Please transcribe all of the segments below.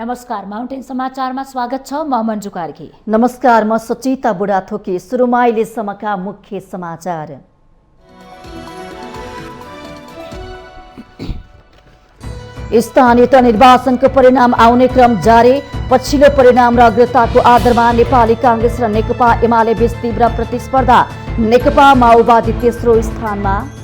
नमस्कार, माउन्टेन समाचारमा स्वागत छ। म मञ्जु कार्की। नमस्कार, म सचिता बुढाथोकी। सुरुमा अहिलेसम्मका मुख्य समाचार। स्थानीय तह निर्वाचनको परिणाम आउने क्रम जारी। पछिल्लो परिणाम र अग्रताको आधारमा नेपाली कांग्रेस र नेकपा एमाले बीच तीव्र प्रतिस्पर्धा। नेकपा माओवादी तेस्रो स्थानमा।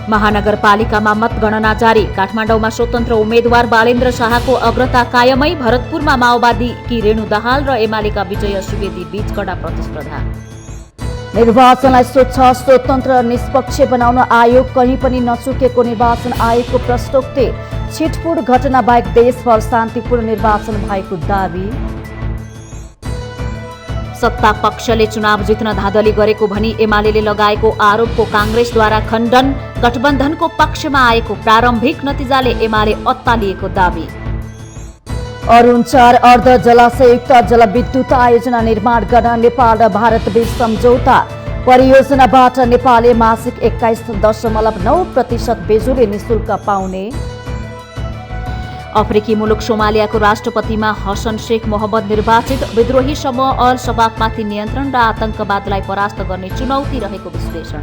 महानगरपालिकामा मतगणना जारी। काठमाडौँमा स्वतन्त्र उम्मेद्वार बालेन्द्र शाहको अग्रता कायमै। भरतपुरमा माओवादीकी रेणु दाहाल र एमालेका विजय सुवेदी बीच कडा प्रतिस्पर्धा। निर्वाचनलाई स्वच्छ, स्वतन्त्र र निष्पक्ष बनाउन आयोग कहीँ पनि नचुकेको निर्वाचन आयोगको प्रश्नोक्ति। छिटफुट घटना बाहेक देशभर शान्तिपूर्ण निर्वाचन भएको दावी। सत्ता पक्षले चुनाव जित्न धाँधली गरेको भनी एमालेले लगाएको आरोपको कांग्रेसद्वारा खण्डन। गठबन्धनको पक्षमा आएको प्रारम्भिक नतिजाले एमाले अत्तालिएको दावी। अरुण 4 अर्ध जलाशययुक्त जलविद्युत आयोजना निर्माण गर्न नेपाल र भारतबीच सम्झौता। परियोजनाबाट नेपालले मासिक 21.9% बिजुली निशुल्क पाउने। अफ्रिकी मुलुक सोमालियाको राष्ट्रपतिमा हसन शेख मोहम्मद निर्वाचित। विद्रोही समूह अल शबाबमाथि नियन्त्रण र आतंकवादलाई परास्त गर्ने चुनौती रहेको विश्लेषण।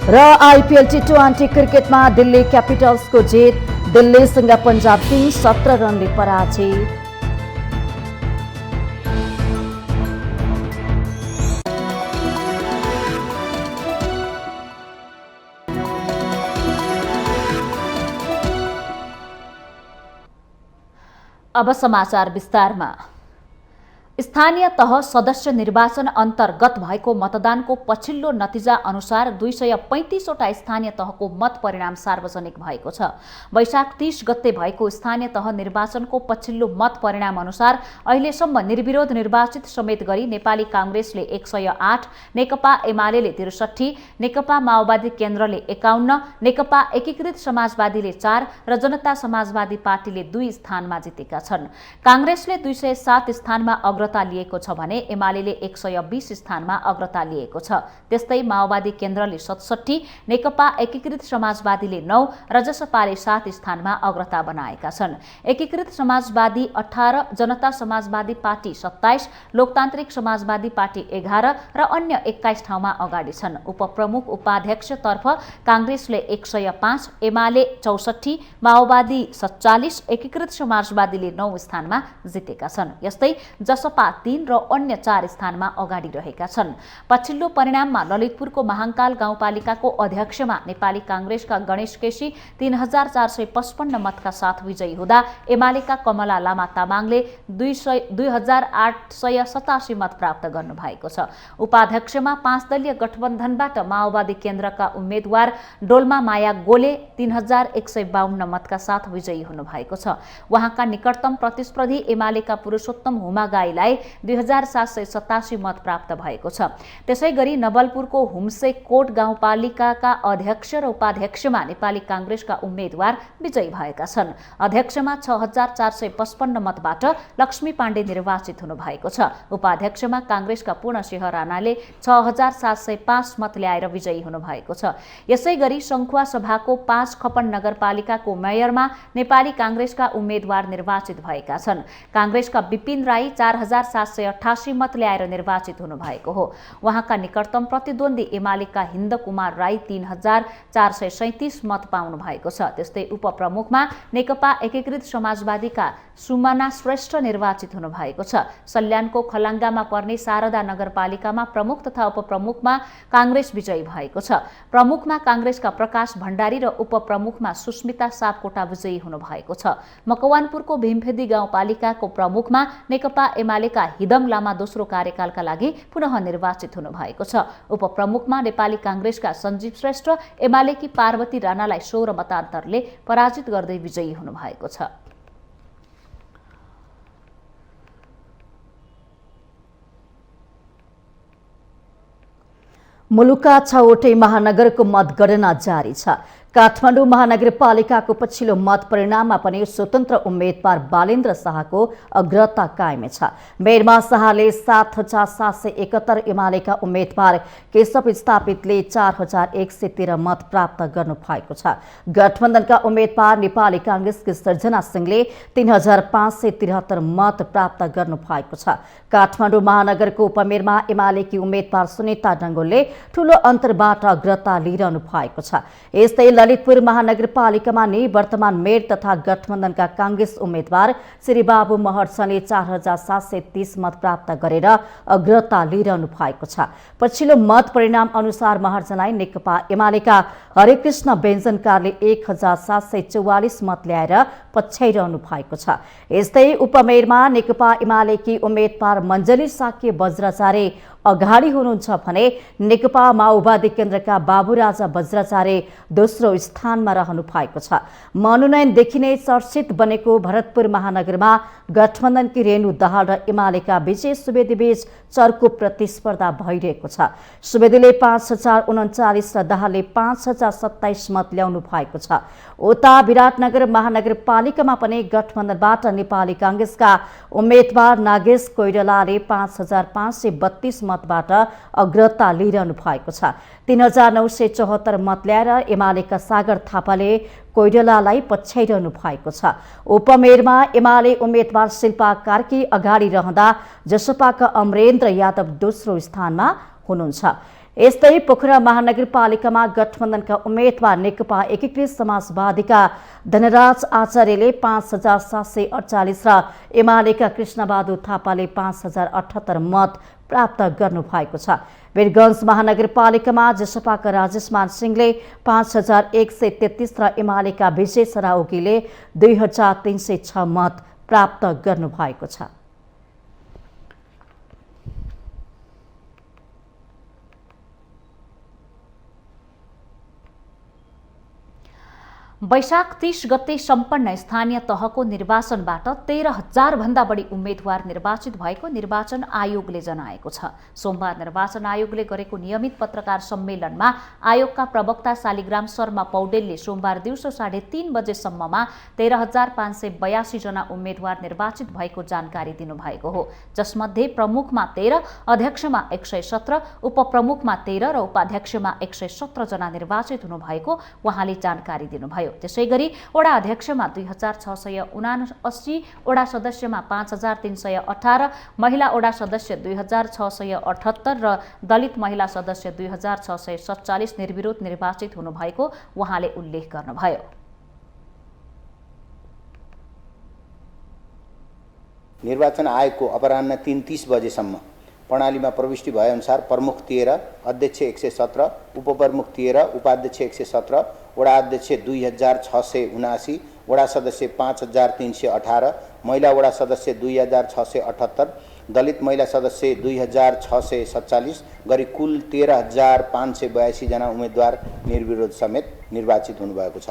र आइपिएल टी20 क्रिकेटमा दिल्ली क्यापिटल्सको जित। दिल्लीसँग पंजाब किङ्स 17 रनले पराजित। अब समाचार विस्तारमा। स्थानीय तह सदस्य निर्वाचन अन्तर्गत भएको मतदानको पछिल्लो नतिजा अनुसार 235वटा स्थानीय तहको मत परिणाम सार्वजनिक भएको छ। वैशाख 30 गते भएको स्थानीय तह निर्वाचनको पछिल्लो मत परिणाम अनुसार अहिलेसम्म निर्विरोध निर्वाचित समेत गरी नेपाली कांग्रेसले 108, नेकपा एमालेले 63, नेकपा माओवादी केन्द्रले 51, नेकपा एकीकृत समाजवादीले 4 र जनता समाजवादी पार्टीले 2 स्थानमा जितेका छन्। कांग्रेसले 207 स्थानमा अग्रता लिएको छ भने एमालेले 120 स्थानमा अग्रता लिएको छ। त्यस्तै माओवादी केन्द्रले 67, नेकपा एकीकृत समाजवादीले 9 र जसपाले 7 स्थानमा अग्रता बनाएका छन्। एकीकृत समाजवादी 18, जनता समाजवादी पार्टी 27, लोकतान्त्रिक समाजवादी पार्टी 11 र अन्य 21 ठाउँमा अगाडि छन्। उपप्रमुख उपाध्यक्षतर्फ कांग्रेसले 105, एमाले 64, माओवादी 47, एकीकृत समाजवादीले 9 स्थानमा जितेका छन्। यस्तै जसपा 3 र अन्य 4 स्थानमा अगाडि रहेका छन्। पछिल्लो परिणाममा ललितपुरको महाङ्काल गाउँपालिकाको अध्यक्षमा नेपाली कांग्रेसका गणेश केसी 3455 मतका साथ विजयी हुँदा एमालेका कमला लामा तामाङले 2887 मत प्राप्त गर्नुभएको छ। उपाध्यक्षमा 5 दलीय गठबन्धनबाट माओवादी केन्द्रका उम्मेद्वार डोल्मा माया गोले 3152 मतका साथ विजयी हुनुभएको छ। उहाँका निकटतम प्रतिस्पर्धी एमालेका पुरुषोत्तम हुमागाईलाई 2787 मत प्राप्त भएको छ। त्यसैगरी नवलपुरको हुम्से कोट गाउँपालिकाका अध्यक्ष र उपाध्यक्षमा नेपाली कांग्रेसका उम्मेद्वार विजयी भएका छन्। अध्यक्षमा 6455 मतबाट लक्ष्मी पाण्डे निर्वाचित हुनुभएको छ। उपाध्यक्षमा कांग्रेसका पूर्णसिंह राणाले 6705 मत ल्याएर विजयी हुनुभएको छ। यसैगरी सङ्खुवा सभाको 5 खपन नगरपालिकाको मेयरमा नेपाली कांग्रेसका उम्मेद्वार निर्वाचित भएका छन्। कांग्रेसका विपिन राई 4788 मत ल्याएर निर्वाचित हुनुभएको हो। उहाँका निकटतम प्रतिद्वन्दी एमालेका हिन्द कुमार राई 3437 मत पाउनु भएको छ। त्यस्तै उपप्रमुखमा नेकपा एकीकृत समाजवादीका सुमना श्रेष्ठ निर्वाचित हुनुभएको छ। सल्यानको खलाङ्गामा पर्ने शारदा नगरपालिकामा प्रमुख तथा उपप्रमुखमा कांग्रेस विजयी भएको छ। प्रमुखमा कांग्रेसका प्रकाश भण्डारी र उपप्रमुखमा सुस्मिता सापकोटा विजयी हुनुभएको छ। मकवानपुरको भीमफेदी गाउँपालिकाको प्रमुखमा नेकपा एमालेका हिदम लामा दोस्रो कार्यकालका लागि पुनः निर्वाचित हुनुभएको छ। उपप्रमुखमा नेपाली कांग्रेसका सञ्जीव श्रेष्ठ एमालेकी पार्वती राणालाई 16 मतान्तरले पराजित गर्दै विजयी हुनुभएको छ। मुलुकका 6वटै महानगरको मतगणना जारी छ। काठमाडौँ महानगरपालिकाको पछिल्लो मत परिणाममा पनि स्वतन्त्र उम्मेद्वार बालेन्द्र शाहको अग्रता कायमै छ। मेयरमा शाहले 7,771, एमालेका उम्मेद्वार केशव स्थापितले 4,113 मत प्राप्त गर्नु भएको छ। गठबन्धनका उम्मेद्वार नेपाली कांग्रेसकी सृजना सिंहले 3,573 मत प्राप्त गर्नु भएको छ। काठमाडौँ महानगरको उपमेयरमा एमालेकी उम्मेद्वार सुनिता डङ्गोलले ठूलो अन्तरबाट अग्रता लिइरहनु भएको छ। यस्तै ललितपुर महानगरपालिकामा निवर्तमान मेयर तथा गठबन्धनका कांग्रेस उम्मेद्वार श्री बाबु महर्जनले 4,730 मत प्राप्त गरेर अग्रता लिइरहनु भएको छ। पछिल्लो मत परिणाम अनुसार महर्जनलाई नेकपा एमालेका हरेकृष्ण व्यञ्जनकारले 1,744 मत ल्याएर पछ्याइरहनु भएको छ। यस्तै उपमेयरमा नेकपा एमालेकी उम्मेद्वार मञ्जली साक्य वज्राचार्य अगाडि हुनुहुन्छ भने नेकपा माओवादी केन्द्रका बाबुराजा वज्राचार्य दोस्रो स्थानमा रहनु भएको छ। मनोनयनदेखि नै चर्चित बनेको भरतपुर महानगरमा गठबन्धनकी रेणु दाहाल र एमालेका विजय सुवेदी बीच चर्को प्रतिस्पर्धा भइरहेको छ। सुवेदीले 5,039 र दाहालले 5,027 मत ल्याउनु भएको छ। उता विराटनगर महानगरपालिकामा पनि गठबन्धनबाट नेपाली कांग्रेसका उम्मेद्वार नागेश कोइरालाले 5,532 मतबाट अग्रता लिइरहनु भएको छ। 3,974 मत ल्याएर एमालेका सागर थापाले कोइरालालाई पछ्याइरहनु भएको छ। उपमेयरमा एमाले उम्मेद्वार शिल्पा कार्की अगाडि रहँदा जसपाका अमरेन्द्र यादव दोस्रो स्थानमा हुनुहुन्छ। यस्तै पोखरा महानगरपालिकामा गठबन्धनका उम्मेद्वार नेकपा एकीकृत समाजवादीका धनराज आचार्यले 5,748 र एमालेका कृष्णबहादुर थापाले 5,078 मत प्राप्त गर्नु भएको छ। वीरगञ्ज महानगरपालिकामा जसपाका राजेशमान सिंहले 5,133 र एमालेका विजय सराउगीले 2,306 मत प्राप्त गर्नु भएको छ। वैशाख 30 गते सम्पन्न स्थानीय तहको निर्वाचनबाट 13,000 भन्दा बढी उम्मेद्वार निर्वाचित भएको निर्वाचन आयोगले जनाएको छ। सोमबार निर्वाचन आयोगले गरेको नियमित पत्रकार सम्मेलनमा आयोगका प्रवक्ता शालिग्राम शर्मा पौडेलले सोमबार दिउँसो 3:30 बजेसम्ममा 13,582 जना उम्मेद्वार निर्वाचित भएको जानकारी दिनुभएको हो। जसमध्ये प्रमुखमा 13, अध्यक्षमा 117, उपप्रमुखमा 13 र उपाध्यक्षमा 117 जना निर्वाचित हुनुभएको उहाँले जानकारी दिनुभयो। त्यसैगरी वडा अध्यक्षमा 2,679, वडा सदस्यमा 5,318, महिला वडा सदस्य 2,678 र दलित महिला सदस्य 2,647 निर्विरोध निर्वाचित हुनुभएको उहाँले उल्लेख गर्नुभयो। निर्वाचन आयोगको अपराह्न 3:30 बजेसम्म प्रणालीमा प्रविष्टि भएअनुसार प्रमुख 13, अध्यक्ष 117, उपप्रमुख 13, उपाध्यक्ष 117, वडा अध्यक्ष 2,679, वडा सदस्य 5,318, महिला वडा सदस्य 2,678, दलित महिला सदस्य 2,647 गरी कुल 13,582 जना उम्मेद्वार निर्विरोध समेत निर्वाचित हुनुभएको छ।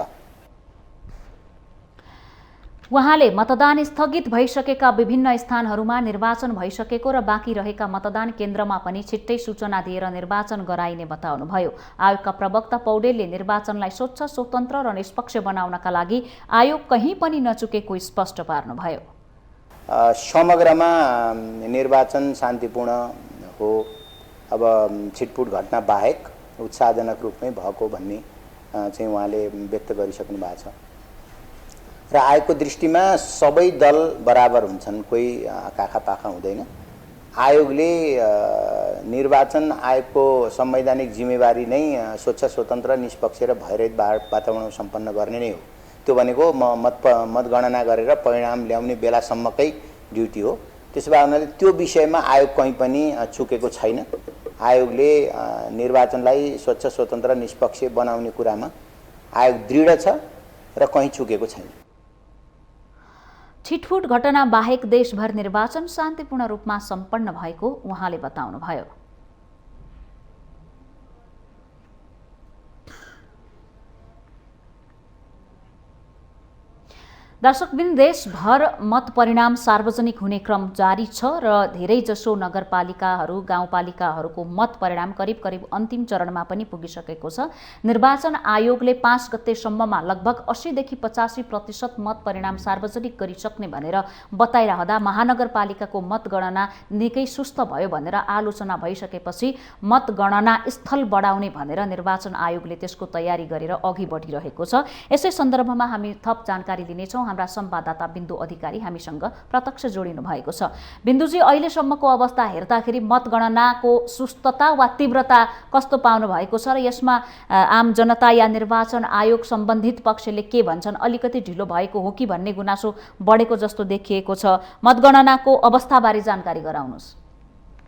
उहाँले मतदान स्थगित भइसकेका विभिन्न स्थानहरूमा निर्वाचन भइसकेको र बाँकी रहेका मतदान केन्द्रमा पनि छिट्टै सूचना दिएर निर्वाचन गराइने बताउनुभयो। आयोगका प्रवक्ता पौडेलले निर्वाचनलाई स्वच्छ, स्वतन्त्र र निष्पक्ष बनाउनका लागि आयोग कहीँ पनि नचुकेको स्पष्ट पार्नुभयो। समग्रमा निर्वाचन शान्तिपूर्ण हो। अब छिटपुट घटना बाहेक उत्साहजनक रूपमै भएको भन्ने चाहिँ उहाँले व्यक्त गरिसक्नु भएको छ र आयोगको दृष्टिमा सबै दल बराबर हुन्छन्, कोही काखा पाखा हुँदैन। आयोगले निर्वाचन आयोगको संवैधानिक जिम्मेवारी नै स्वच्छ, स्वतन्त्र, निष्पक्ष र भयरहित वातावरण सम्पन्न गर्ने नै हो। त्यो भनेको मतगणना गरेर परिणाम ल्याउने बेलासम्मकै ड्युटी हो। त्यसो भए हुनाले त्यो विषयमा आयोग कहीँ पनि चुकेको छैन। आयोगले निर्वाचनलाई स्वच्छ, स्वतन्त्र, निष्पक्ष बनाउने कुरामा आयोग दृढ छ र कहीँ चुकेको छैन। छिटफुट घटना बाहेक देशभर निर्वाचन शान्तिपूर्ण रूपमा सम्पन्न भएको उहाँले बताउनुभयो। दर्शकबिन, देशभर मत परिणाम सार्वजनिक हुने क्रम जारी छ र धेरैजसो नगरपालिकाहरू गाउँपालिकाहरूको मत परिणाम करिब करिब अन्तिम चरणमा पनि पुगिसकेको छ। निर्वाचन आयोगले 5 गतेसम्ममा लगभग 80देखि 85% मत परिणाम सार्वजनिक गरिसक्ने भनेर बताइरहँदा महानगरपालिकाको मतगणना निकै सुस्त भयो भनेर आलोचना भइसकेपछि मतगणना स्थल बढाउने भनेर निर्वाचन आयोगले त्यसको तयारी गरेर अघि बढिरहेको छ। यसै सन्दर्भमा हामी थप जानकारी लिनेछौँ। हाम्रा संवाददाता बिन्दु अधिकारी हामीसँग प्रत्यक्ष जोडिनु भएको छ। बिन्दुजी, अहिलेसम्मको अवस्था हेर्दाखेरि मतगणनाको सुस्तता वा तीव्रता कस्तो पाउनु भएको छ र यसमा आम जनता या निर्वाचन आयोग सम्बन्धित पक्षले के भन्छन्? अलिकति ढिलो भएको हो कि भन्ने गुनासो बढेको जस्तो देखिएको छ। मतगणनाको अवस्थाबारे जानकारी गराउनुहोस्।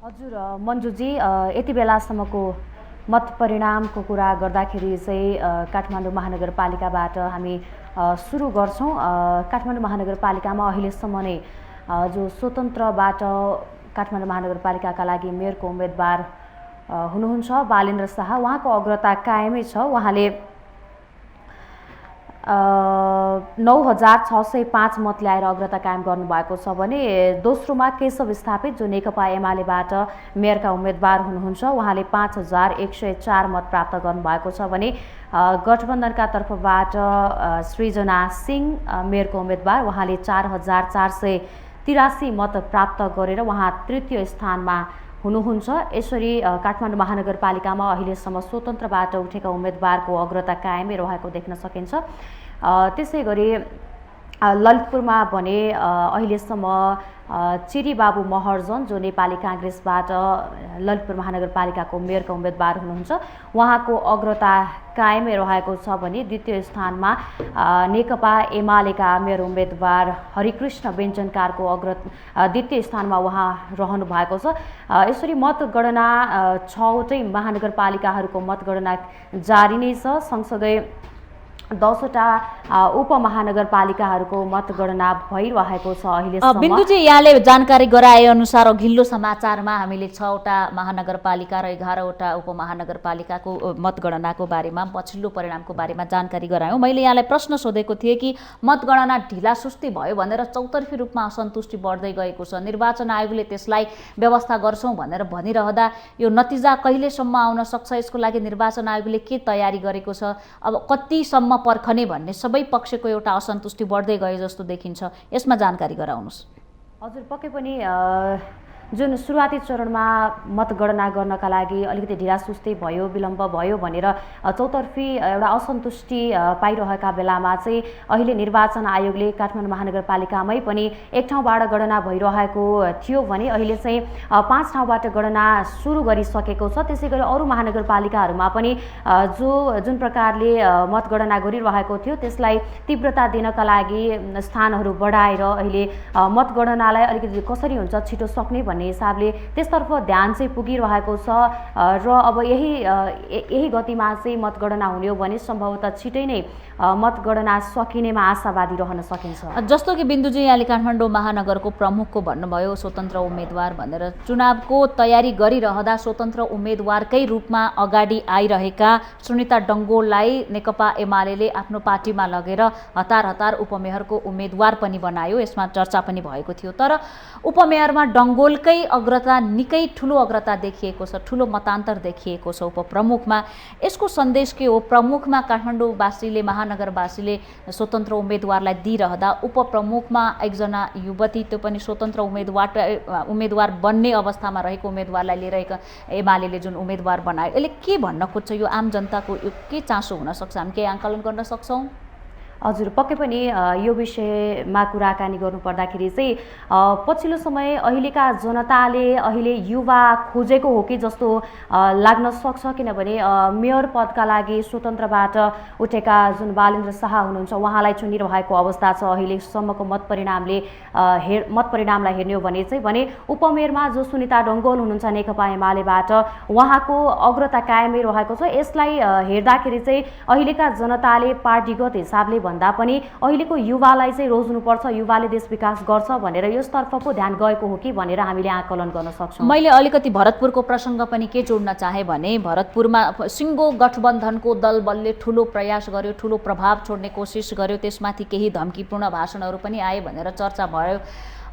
हजुर मन्जुजी, यति बेलासम्मको मत परिणामको कुरा गर्दाखेरि चाहिँ काठमाडौँ महानगरपालिकाबाट हामी सुरु गर्छौँ। काठमाडौँ महानगरपालिकामा अहिलेसम्म नै जो स्वतन्त्रबाट काठमाडौँ महानगरपालिकाका लागि मेयरको उम्मेदवार हुनुहुन्छ बालेन्द्र शाह, उहाँको अग्रता कायमै छ। उहाँले 9605 मत ल्याएर अग्रता कायम गर्नुभएको छ भने दोस्रोमा केशव स्थापित जो नेकपा एमालेबाट मेयरका उम्मेदवार हुनुहुन्छ, उहाँले 5104 मत प्राप्त गर्नुभएको छ भने गठबन्धनका तर्फबाट सृजना सिंह मेयरको उम्मेदवार, उहाँले 4483 मत प्राप्त गरेर उहाँ तृतीय स्थानमा हुनुहुन्छ। यसरी काठमाडौँ महानगरपालिकामा अहिलेसम्म स्वतन्त्रबाट उठेका उम्मेदवारको अग्रता कायमै रहेको देख्न सकिन्छ। त्यसै गरी ललितपुरमा भने अहिलेसम्म चिरीबाबु महर्जन जो नेपाली काङ्ग्रेसबाट ललितपुर महानगरपालिकाको मेयरका उम्मेदवार हुनुहुन्छ, उहाँको अग्रता कायमै रहेको छ भने द्वितीय स्थानमा नेकपा एमालेका मेयर उम्मेदवार हरिकृष्ण व्यञ्जनकारको द्वितीय स्थानमा उहाँ रहनु भएको छ। यसरी मतगणना 6वटै महानगरपालिकाहरूको मतगणना जारी नै छ। सँगसँगै 10वटा उपमहानगरपालिकाहरूको मतगणना भइरहेको छ अहिलेसम्म। बिन्दुजी, यहाँले जानकारी गराए अनुसार अघिल्लो समाचारमा हामीले 6वटा महानगरपालिका र 11वटा उपमहानगरपालिकाको मतगणनाको बारेमा पछिल्लो परिणामको बारेमा जानकारी गरायौँ। मैले यहाँलाई प्रश्न सोधेको थिएँ कि मतगणना ढिला सुस्ती भयो भनेर चौतर्फी रूपमा असन्तुष्टि बढ्दै गएको छ। निर्वाचन आयोगले त्यसलाई व्यवस्था गर्छौँ भनेर भनिरहँदा यो नतिजा कहिलेसम्म आउन सक्छ? यसको लागि निर्वाचन आयोगले के तयारी गरेको छ? अब कतिसम्म पर्खने भन्ने सबै पक्षको एउटा असन्तुष्टि बढ्दै गए जस्तो देखिन्छ। यसमा जानकारी गराउनुहोस्। हजुर, पक्कै पनि जुन सुरुवाती चरणमा मतगणना गर्नका लागि अलिकति ढिलासुस्ती भयो, विलम्ब भयो भनेर चौतर्फी एउटा असन्तुष्टि पाइरहेका बेलामा चाहिँ अहिले निर्वाचन आयोगले काठमाडौँ महानगरपालिकामै पनि एक ठाउँबाट गणना भइरहेको थियो भने अहिले चाहिँ 5 ठाउँबाट गणना सुरु गरिसकेको छ। त्यसै गरी अरू महानगरपालिकाहरूमा पनि जुन प्रकारले मतगणना गरिरहेको थियो त्यसलाई तीव्रता दिनका लागि स्थानहरू बढाएर अहिले मतगणनालाई अलिकति कसरी हुन्छ छिटो सक्ने भन्ने हिसाबले त्यसतर्फ ध्यान चाहिँ पुगिरहेको छ र अब यही गतिमा चाहिँ मतगणना हुने हो भने सम्भवतः छिटै नै मतगणना सकिनेमा आशावादी रहन सकिन्छ। जस्तो कि बिन्दुजी, यहाँले काठमाडौँ महानगरको प्रमुखको भन्नुभयो स्वतन्त्र उम्मेदवार भनेर। चुनावको तयारी गरिरहँदा स्वतन्त्र उम्मेदवारकै रूपमा अगाडि आइरहेका सुनिता डङ्गोललाई नेकपा एमाले आफ्नो पार्टीमा लगेर हतार हतार उपमेयरको उम्मेदवार पनि बनायो। यसमा चर्चा पनि भएको थियो। तर उपमेयरमा डङ्गोलकै अग्रता निकै ठुलो अग्रता देखिएको छ, ठुलो मतान्तर देखिएको छ। उपप्रमुखमा यसको सन्देश के हो? प्रमुखमा काठमाडौँवासीले महानगरवासीले स्वतन्त्र उम्मेदवारलाई दिइरहँदा उपप्रमुखमा एकजना युवती, त्यो पनि स्वतन्त्र उम्मेदवार बन्ने अवस्थामा रहेको उम्मेदवारलाई लिएर एमाले जुन उम्मेदवार बनायो, यसले के भन्न खोज्छ? यो आम जनताको यो के चासो हुन सक्छ? हामी केही आकलन गर्न सक्छौँ? हजुर, पक्कै पनि यो विषयमा कुराकानी गर्नुपर्दाखेरि चाहिँ पछिल्लो समय अहिलेका जनताले अहिले युवा खोजेको हो कि जस्तो लाग्न सक्छ। किनभने मेयर पदका लागि स्वतन्त्रबाट उठेका जुन बालेन्द्र शाह हुनुहुन्छ उहाँलाई चुनिरहेको अवस्था छ। अहिलेसम्मको मत परिणामलाई हेर्ने हो भने उपमेयरमा जो सुनिता डङ्गोल हुनुहुन्छ नेकपा एमालेबाट, उहाँको अग्रता कायमै रहेको छ। यसलाई हेर्दाखेरि चाहिँ अहिलेका जनताले पार्टीगत हिसाबले भन्दा पनि अहिलेको युवालाई चाहिँ रोज्नुपर्छ, युवाले देश विकास गर्छ भनेर यसतर्फ पो ध्यान गएको हो कि भनेर हामीले आकलन गर्न सक्छौँ। मैले अलिकति भरतपुरको प्रसङ्ग पनि के जोड्न चाहे भने भरतपुरमा सिङ्गो गठबन्धनको दल बलले ठुलो प्रयास गर्यो, ठुलो प्रभाव छोड्ने कोसिस गर्यो, त्यसमाथि केही धम्कीपूर्ण भाषणहरू पनि आए भनेर चर्चा भयो।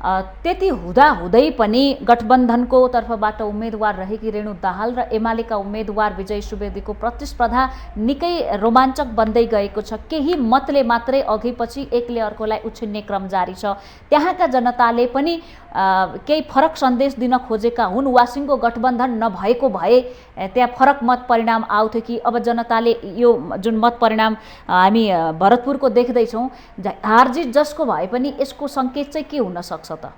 त्यति हुँदाहुँदै पनि गठबन्धनको तर्फबाट उम्मेदवार रहेकी रेणु दाहाल र एमालेका उम्मेदवार विजय सुवेदीको प्रतिस्पर्धा निकै रोमाञ्चक बन्दै गएको छ। केही मतले मात्रै अघिपछि एकले अर्कोलाई उछिन्ने क्रम जारी छ। त्यहाँका जनताले पनि केही फरक सन्देश दिन खोजेका हुन् वा सिङ्गो गठबन्धन नभएको भए त्यहाँ फरक मत परिणाम आउँथ्यो कि अब जनताले यो जुन मत परिणाम हामी भरतपुरको देख्दैछौँ, हारजित जसको भए पनि यसको सङ्केत चाहिँ के हुन सक्छ त?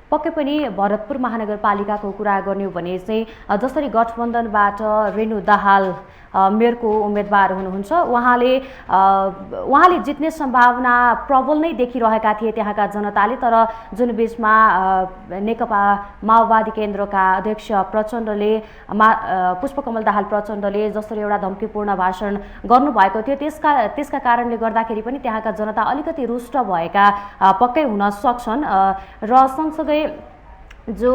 पक्कै पनि भरतपुर महानगरपालिकाको कुरा गर्ने हो भने चाहिँ जसरी गठबन्धनबाट रेणु दाहाल मेयरको उम्मेदवार हुनुहुन्छ, उहाँले जित्ने सम्भावना प्रबल नै देखिरहेका थिए त्यहाँका जनताले। तर जुन बिचमा नेकपा माओवादी केन्द्रका अध्यक्ष प्रचण्डले पुष्पकमल दाहाल प्रचण्डले जसरी एउटा धम्कीपूर्ण भाषण गर्नुभएको थियो, त्यसका कारणले गर्दाखेरि पनि त्यहाँका जनता अलिकति रुष्ट भएका पक्कै हुन सक्छन्। र सँगसँगै जो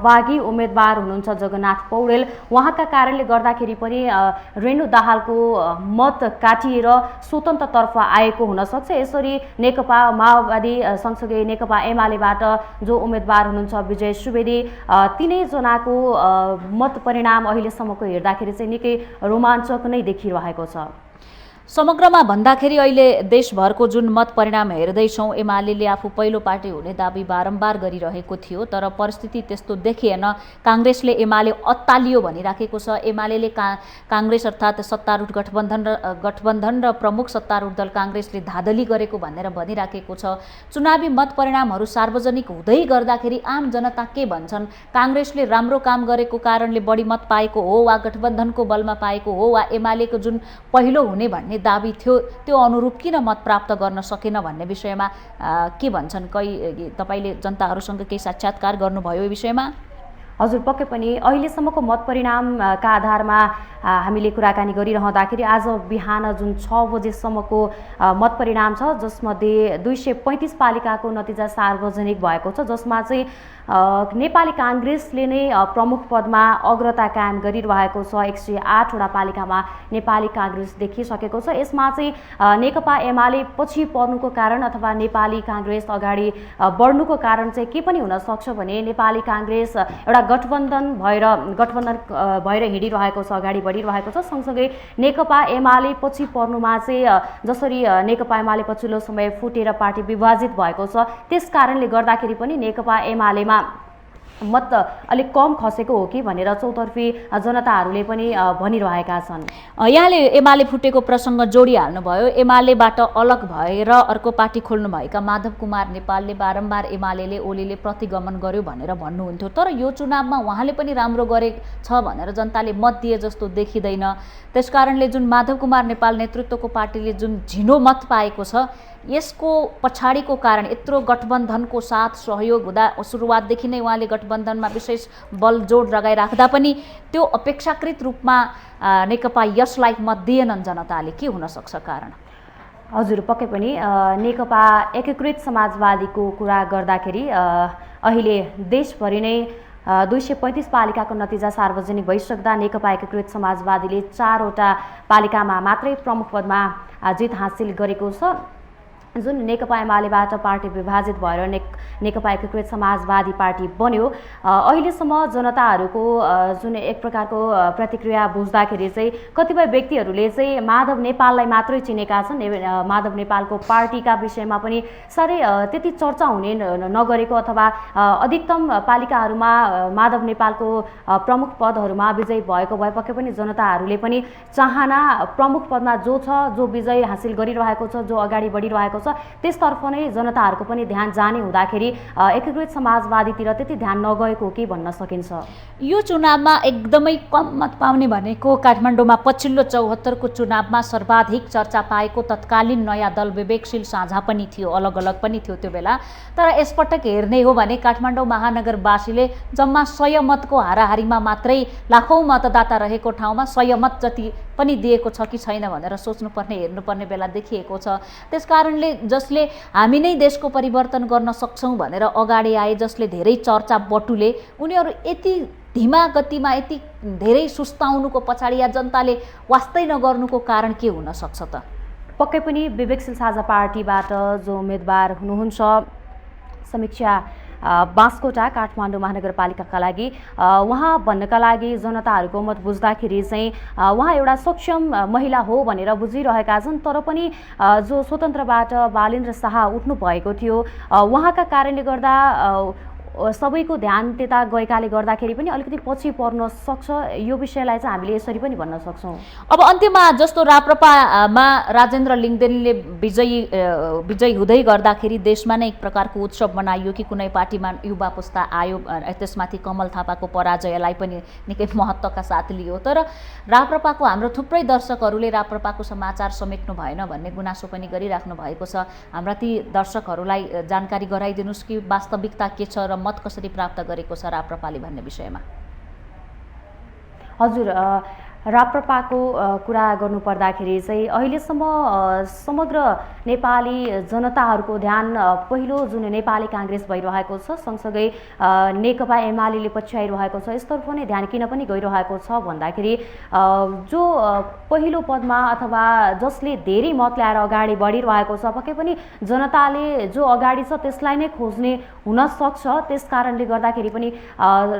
बागी उम्मेदवार हुनुहुन्छ जगन्नाथ पौडेल, उहाँका कारणले गर्दाखेरि पनि रेणु दाहालको मत काटिएर स्वतन्त्रतर्फ आएको हुनसक्छ। यसरी नेकपा माओवादी सँगसँगै नेकपा एमालेबाट जो उम्मेदवार हुनुहुन्छ विजय सुवेदी, तिनैजनाको मत परिणाम अहिलेसम्मको हेर्दाखेरि चाहिँ निकै रोमाञ्चक नै देखिरहेको छ। समग्रमा भन्दाखेरि अहिले देशभरको जुन मत परिणाम हेर्दैछौँ, एमाले आफू पहिलो पार्टी हुने दाबी बारम्बार गरिरहेको थियो, तर परिस्थिति त्यस्तो देखिएन। काङ्ग्रेसले एमाले अत्तालियो भनिराखेको छ। एमाले काङ्ग्रेस अर्थात् सत्तारूढ गठबन्धन र प्रमुख सत्तारूढ दल काङ्ग्रेसले धाँधली गरेको भनेर भनिराखेको छ। चुनावी मत परिणामहरू सार्वजनिक हुँदै गर्दाखेरि आम जनता के भन्छन्? काङ्ग्रेसले राम्रो काम गरेको कारणले बढी मत पाएको हो वा गठबन्धनको बलमा पाएको हो वा एमालेको जुन पहिलो हुने भन्ने दाबी थियो त्यो अनुरूप किन मत प्राप्त गर्न सकेन भन्ने विषयमा के भन्छन्? तपाईँले जनताहरूसँग केही साक्षात्कार गर्नुभयो यो विषयमा? हजुर, पक्कै पनि अहिलेसम्मको मत परिणामका आधारमा हामीले कुराकानी गरिरहँदाखेरि आज बिहान जुन 6 बजेसम्मको मत परिणाम छ, जसमध्ये 235 पालिकाको नतिजा सार्वजनिक भएको छ, जसमा चाहिँ नेपाली काङ्ग्रेसले नै प्रमुख पदमा अग्रता कायम गरिरहेको छ। 108 वटा पालिकामा नेपाली काङ्ग्रेस देखिसकेको छ। यसमा चाहिँ नेकपा एमाले पछि पर्नुको कारण अथवा नेपाली काङ्ग्रेस अगाडि बढ्नुको कारण चाहिँ के पनि हुनसक्छ भने नेपाली काङ्ग्रेस एउटा गठबन्धन भएर हिँडिरहेको छ, अगाडि बढिरहेको छ। सँगसँगै नेकपा एमाले पछि पर्नुमा चाहिँ जसरी नेकपा एमाले पछिल्लो समय फुटेर पार्टी विभाजित भएको छ, त्यस कारणले गर्दाखेरि पनि नेकपा एमालेमा मत अलिक कम खसेको हो कि भनेर चौतर्फी जनताहरूले पनि भनिरहेका छन्। यहाँले एमाले फुटेको प्रसङ्ग जोडिहाल्नुभयो। एमालेबाट अलग भएर अर्को पार्टी खोल्नुभएका माधव कुमार नेपालले बारम्बार एमाले ओलीले प्रतिगमन गर्यो भनेर भन्नुहुन्थ्यो, तर यो चुनावमा उहाँले पनि राम्रो गरेछ भनेर जनताले मत दिए जस्तो देखिँदैन। त्यसकारणले जुन माधव कुमार नेपाल नेतृत्वको पार्टीले जुन झिनो मत पाएको छ, यसको पछाडिको कारण यत्रो गठबन्धनको साथ सहयोग हुँदा सुरुवातदेखि नै उहाँले गठबन्धनमा विशेष बल जोड लगाइराख्दा पनि त्यो अपेक्षाकृत रूपमा नेकपा यसलाई मत दिएनन् जनताले। के हुन सक्छ कारण? हजुर, पक्कै पनि नेकपा एकीकृत समाजवादीको कुरा गर्दाखेरि अहिले देशभरि नै 235 पालिकाको नतिजा सार्वजनिक भइसक्दा नेकपा एकीकृत समाजवादीले 4 वटा पालिकामा मात्रै प्रमुख पदमा जित हासिल गरेको छ। जुन नेकपा एमालेबाट पार्टी विभाजित भएर नेकपा एकीकृत समाजवादी पार्टी बन्यो, अहिलेसम्म जनताहरूको जुन एक प्रकारको प्रतिक्रिया बुझ्दाखेरि चाहिँ कतिपय व्यक्तिहरूले चाहिँ माधव नेपाललाई मात्रै चिनेका छन्। माधव नेपालको पार्टीका विषयमा पनि साह्रै त्यति चर्चा हुने नगरेको अथवा अधिकतम पालिकाहरूमा माधव नेपालको प्रमुख पदहरूमा विजय भएको भए पक्कै पनि जनताहरूले पनि चाहना प्रमुख पदमा जो छ, जो विजय हासिल गरिरहेको छ, जो अगाडि बढिरहेको छ, आउँछ त्यसतर्फ नै जनताहरूको पनि ध्यान जाने हुँदाखेरि एकीकृत समाजवादीतिर त्यति ध्यान नगएको के भन्न सकिन्छ? यो चुनावमा एकदमै कम मत पाउने भनेको काठमाडौँमा पछिल्लो 74 को चुनावमा सर्वाधिक चर्चा पाएको तत्कालीन नयाँ दल विवेकशील साझा पनि थियो, अलग अलग पनि थियो त्यो बेला। तर यसपटक हेर्ने हो भने काठमाडौँ महानगरवासीले जम्मा 100 मतको हाराहारीमा मात्रै लाखौँ मतदाता रहेको ठाउँमा 100 मत जति पनि दिएको छ कि छैन भनेर सोच्नुपर्ने हेर्नुपर्ने बेला देखिएको छ। त्यसकारणले जसले हामी नै देशको परिवर्तन गर्न सक्छौँ भनेर अगाडि आए, जसले धेरै चर्चा बटुले, उनीहरू यति धीमा गतिमा यति धेरै सुस्ताउनुको पछाडि या जनताले वास्तै नगर्नुको कारण के हुन सक्छ त? पक्कै पनि विवेकशील साझा पार्टीबाट जो उम्मेदवार हुनुहुन्छ समीक्षा बाँसकोटा काठमाडौँ महानगरपालिकाका लागि, उहाँ भन्नका लागि जनताहरूको मत बुझ्दाखेरि चाहिँ उहाँ एउटा सक्षम महिला हो भनेर बुझिरहेका छन्। तर पनि जो स्वतन्त्रबाट बालेन्द्र शाह उठ्नु भएको थियो, उहाँका कारणले गर्दा सबैको ध्यान त्यता गएकाले गर्दाखेरि पनि अलिकति पछि पर्न सक्छ। यो विषयलाई चाहिँ हामीले यसरी पनि भन्न सक्छौँ। अब अन्त्यमा जस्तो राप्रपामा राजेन्द्र लिङ्गदेनले विजयी हुँदै गर्दाखेरि देशमा नै एक प्रकारको उत्सव मनाइयो कि कुनै पार्टीमा युवा पुस्ता आयो, त्यसमाथि कमल थापाको पराजयलाई पनि निकै महत्त्वका साथ लियो। तर राप्रपाको हाम्रो थुप्रै दर्शकहरूले राप्रपाको समाचार समेट्नु भएन भन्ने गुनासो पनि गरिराख्नु भएको छ। हाम्रा ती दर्शकहरूलाई जानकारी गराइदिनुहोस् कि वास्तविकता के छ र मत कसरी प्राप्त गरेको छ राप्रपाले भन्ने विषयमा। हजुर, राप्रपाको कुरा गर्नुपर्दाखेरि चाहिँ अहिलेसम्म समग्र नेपाली जनताहरूको ध्यान पहिलो जुन नेपाली काङ्ग्रेस भइरहेको छ, सँगसँगै नेकपा एमाले पछ्याइरहेको छ, यसतर्फ नै ध्यान किन पनि गइरहेको छ भन्दाखेरि जो पहिलो पदमा अथवा जसले धेरै मत ल्याएर अगाडि बढिरहेको छ, पक्कै पनि जनताले जो अगाडि छ त्यसलाई नै खोज्ने हुनसक्छ। त्यस कारणले गर्दाखेरि पनि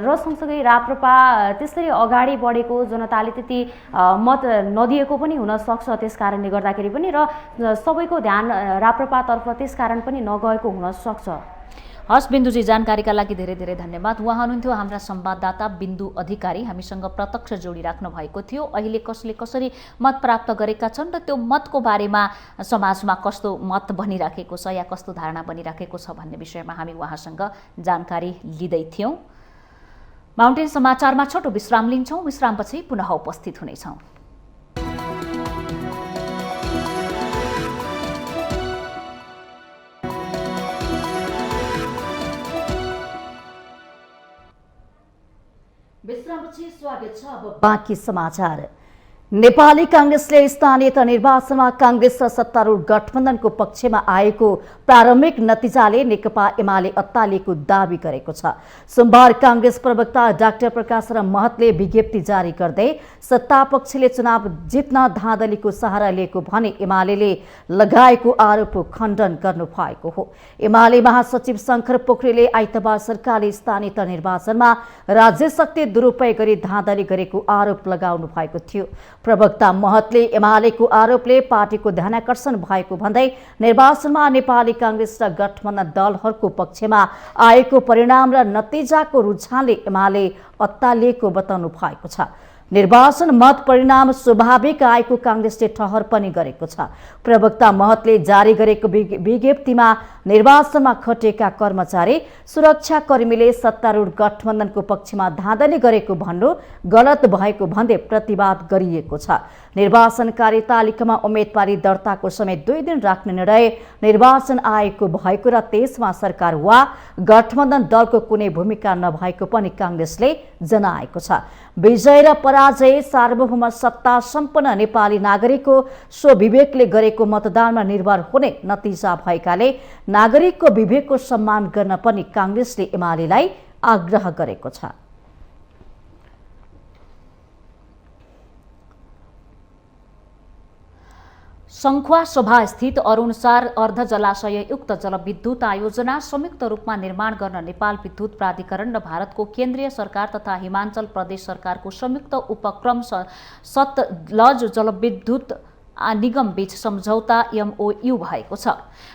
र सँगसँगै राप्रपा त्यसरी अगाडि बढेको जनताले त्यति मत नदिएको पनि हुनसक्छ। त्यस कारणले गर्दाखेरि पनि र सबैको ध्यान राप्रपातर्फ त्यस कारण पनि नगएको हुनसक्छ। हस् बिन्दुजी, जानकारीका लागि धेरै धेरै धन्यवाद। उहाँ हुनुहुन्थ्यो हाम्रा संवाददाता बिन्दु अधिकारी, हामीसँग प्रत्यक्ष जोडिराख्नु भएको थियो। अहिले कसले कसरी मत प्राप्त गरेका छन् र त्यो मतको बारेमा समाजमा कस्तो मत बनिराखेको छ या कस्तो धारणा बनिराखेको छ भन्ने विषयमा हामी उहाँसँग जानकारी लिँदै थियौँ। माउन्टेन समाचारमा छोटो विश्राम लिन्छौँ, विश्रामपछि पुनः उपस्थित हुनेछौँ। विश्रामपछि स्वागत छ। अब बाँकी समाचार। नेपाली काङ्ग्रेसले स्थानीय तह निर्वाचनमा काङ्ग्रेस र सत्तारूढ गठबन्धनको पक्षमा आएको प्रारम्भिक नतिजाले नेकपा एमाले अत्तालिएको दावी गरेको छ। सोमबार काङ्ग्रेस प्रवक्ता डाक्टर प्रकाश महतले विज्ञप्ति जारी गर्दै सत्तापक्षले चुनाव जित्न धाँधलीको सहारा लिएको भने एमाले लगाएको आरोपको खण्डन गर्नु भएको हो। एमाले महासचिव शङ्कर पोखरेलले आइतबार सरकारले स्थानीय तह निर्वाचनमा राज्य शक्ति दुरुपयोग गरी धाँधली गरेको आरोप लगाउनु भएको थियो। प्रवक्ता महतले एमालेको आरोपले पार्टीको ध्यानाकर्षण भएको भन्दै निर्वाचनमा नेपाली काङ्ग्रेस र गठबन्धन दलहरूको पक्षमा आएको परिणाम र नतिजाको रुझानले एमाले अत्तालिएको बताउनु भएको छ। निर्वाचन मत परिणाम स्वाभाविक आएको काङ्ग्रेसले ठहर पनि गरेको छ। प्रवक्ता महतले जारी गरेको विज्ञप्तिमा निर्वाचनमा खटेका कर्मचारी सुरक्षाकर्मीले सत्तारूढ गठबन्धनको पक्षमा धाँधली गरेको भन्नु गलत भएको भन्दै प्रतिवाद गरिएको छ। निर्वाचन कार्यतालिकामा उम्मेदवारी दर्ताको समय 2 दिन राख्ने निर्णय निर्वाचन आयोगको भएको र त्यसमा सरकार वा गठबन्धन दलको कुनै भूमिका नभएको पनि काङ्ग्रेसले जनाएको छ। विजय र पराजय सार्वभौम सत्ता सम्पन्न नेपाली नागरिकको स्वविवेकले गरेको मतदानमा निर्भर हुने नतिजा भएकाले नागरिकको विवेकको सम्मान गर्न पनि काङ्ग्रेसले एमालेलाई आग्रह गरेको छ। सङ्खुवा सभा स्थित अरुणसार अर्ध जलाशययुक्त जलविद्युत आयोजना संयुक्त रूपमा निर्माण गर्न नेपाल विद्युत प्राधिकरण र भारतको केन्द्रीय सरकार तथा हिमाचल प्रदेश सरकारको संयुक्त उपक्रम सतलज जलविद्युत निगम बीच सम्झौता MOU भएको छ।